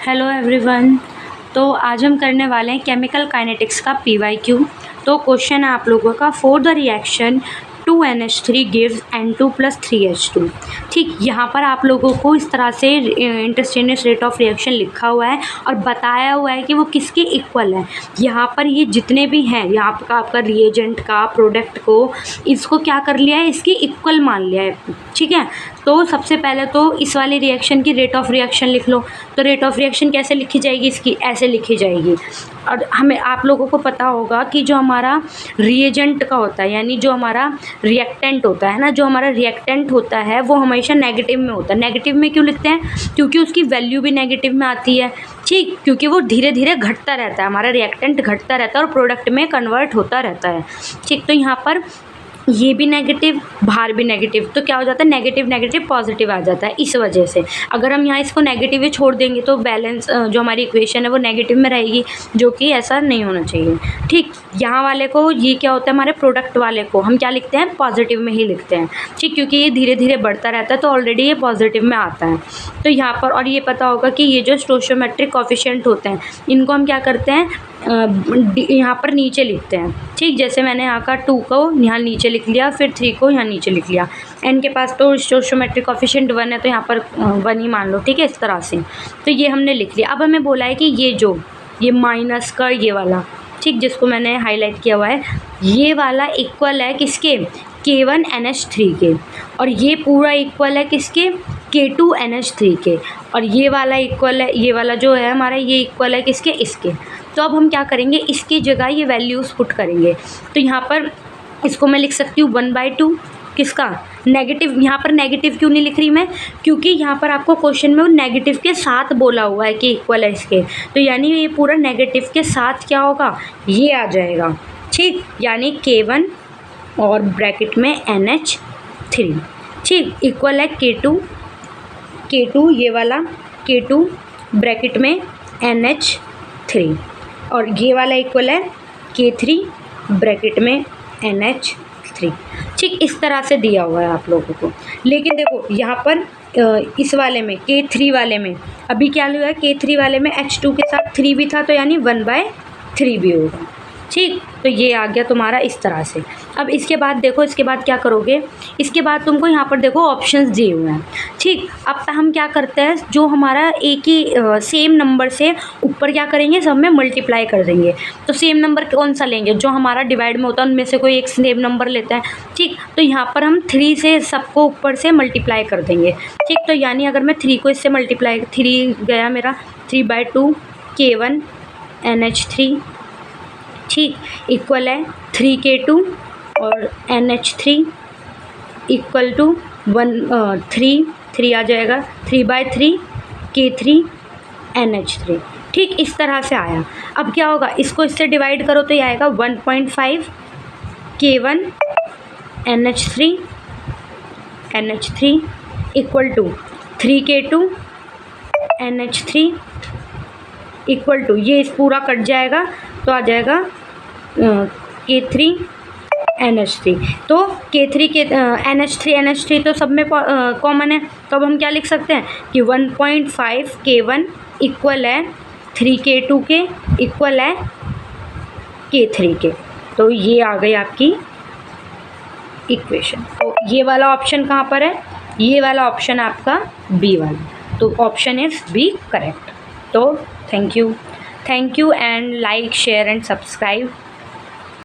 Hello everyone. तो आज हम करने वाले हैं केमिकल काइनेटिक्स का PYQ। तो क्वेश्चन है आप लोगों का, for the reaction 2NH3 gives N2 + 3H2। ठीक, यहाँ पर आप लोगों को इस तरह से इंस्टेंटेनियस रेट ऑफ रिएक्शन लिखा हुआ है और बताया हुआ है कि वो किसके इक्वल है। यहाँ पर ये जितने भी हैं, यहाँ पर आपका रिएजेंट का, प्रोडक्ट को, इसको क्या कर लिया है, इसके इक्वल मान लिया है। ठीक है, तो सबसे पहले तो इस वाली रिएक्शन की रेट ऑफ रिएक्शन लिख लो। तो रेट ऑफ रिएक्शन कैसे लिखी जाएगी, इसकी ऐसे लिखी जाएगी। और हमें आप लोगों को पता होगा कि जो हमारा रिएजेंट का होता है, यानी जो हमारा रिएक्टेंट होता है ना, जो हमारा रिएक्टेंट होता है वो हमेशा नेगेटिव में होता है। नेगेटिव में क्यों लिखते हैं? क्योंकि उसकी वैल्यू भी नेगेटिव में आती है। ठीक, क्योंकि वो धीरे धीरे घटता रहता है, हमारा रिएक्टेंट घटता रहता है और प्रोडक्ट में कन्वर्ट होता रहता है। ठीक, तो यहाँ पर ये भी नेगेटिव, बाहर भी नेगेटिव, तो क्या हो जाता है, नेगेटिव नेगेटिव पॉजिटिव आ जाता है। इस वजह से अगर हम यहाँ इसको नेगेटिव ही छोड़ देंगे तो बैलेंस जो हमारी इक्वेशन है वो नेगेटिव में रहेगी, जो कि ऐसा नहीं होना चाहिए। ठीक, यहाँ वाले को, ये क्या होता है, हमारे प्रोडक्ट वाले को हम क्या लिखते हैं, पॉजिटिव में ही लिखते हैं। ठीक, क्योंकि ये धीरे धीरे बढ़ता रहता है तो ऑलरेडी ये पॉजिटिव में आता है। तो यहाँ पर, और ये पता होगा कि ये जो स्टोइचोमेट्रिक कोएफिशिएंट होते हैं, इनको हम क्या करते हैं, यहाँ पर नीचे लिखते हैं। ठीक, जैसे मैंने यहाँ का 2 को यहाँ नीचे लिख लिया, फिर 3 को यहाँ नीचे लिख लिया। n के पास तो स्टोइचोमेट्रिक कोएफिशिएंट 1 है तो यहाँ पर 1 ही मान लो। ठीक है, इस तरह से तो ये हमने लिख लिया। अब हमें बोला है कि ये माइनस का ये वाला, ठीक, जिसको मैंने हाईलाइट किया हुआ है, ये वाला इक्वल है किसके, K1NH3 के, और ये पूरा इक्वल है किसके, K2NH3 के, और ये वाला इक्वल है, ये वाला जो है हमारा, ये इक्वल है किसके, इसके। तो अब हम क्या करेंगे, इसकी जगह ये वैल्यूज़ पुट करेंगे। तो यहाँ पर इसको मैं लिख सकती हूँ 1/2 किसका, नेगेटिव। यहाँ पर नेगेटिव क्यों नहीं लिख रही मैं, क्योंकि यहाँ पर आपको क्वेश्चन में वो नेगेटिव के साथ बोला हुआ है कि इक्वल है इसके, तो यानी ये पूरा नेगेटिव के साथ क्या होगा, ये आ जाएगा। ठीक, यानी K1 और ब्रैकेट में NH3, ठीक, इक्वल है K2 ये वाला K2 ब्रैकेट में NH3, और ये वाला इक्वल है K3 ब्रैकेट में NH3। ठीक, इस तरह से दिया हुआ है आप लोगों को। लेकिन देखो यहाँ पर इस वाले में, K3 वाले में अभी क्या हुआ है, K3 वाले में H2 के साथ 3 भी था, तो यानी 1/3 भी होगा। ठीक, तो ये आ गया तुम्हारा इस तरह से। अब इसके बाद देखो, इसके बाद क्या करोगे, इसके बाद तुमको यहाँ पर देखो ऑप्शंस दिए हुए हैं। ठीक, अब हम क्या करते हैं, जो हमारा एक ही सेम नंबर से ऊपर क्या करेंगे, सब में मल्टीप्लाई कर देंगे। तो सेम नंबर कौन सा लेंगे, जो हमारा डिवाइड में होता है उनमें से कोई एक सेम नंबर लेता है। ठीक, तो यहाँ पर हम 3 से सबको ऊपर से मल्टीप्लाई कर देंगे। ठीक, तो यानी अगर मैं 3 को इससे मल्टीप्लाई, 3 गया मेरा, 3/2 K1NH3, ठीक, इक्वल है 3K2 और NH3 इक्वल टू 3 आ जाएगा, 3/3 K3NH3। ठीक, इस तरह से आया। अब क्या होगा, इसको इससे डिवाइड करो तो ये आएगा 1.5 K1NH3 equal to 3K2NH3 equal to, ये इस पूरा कट जाएगा तो आ जाएगा K3NH3। तो K3 के NH3 तो सब में कॉमन है, तो अब हम क्या लिख सकते हैं कि 1.5 K1 इक्वल है 3K2 के, इक्वल है K3 के। तो ये आ गई आपकी इक्वेशन। तो ये वाला ऑप्शन कहाँ पर है, ये वाला ऑप्शन आपका बी वाला, तो ऑप्शन इज बी करेक्ट। तो thank you and like, share and subscribe.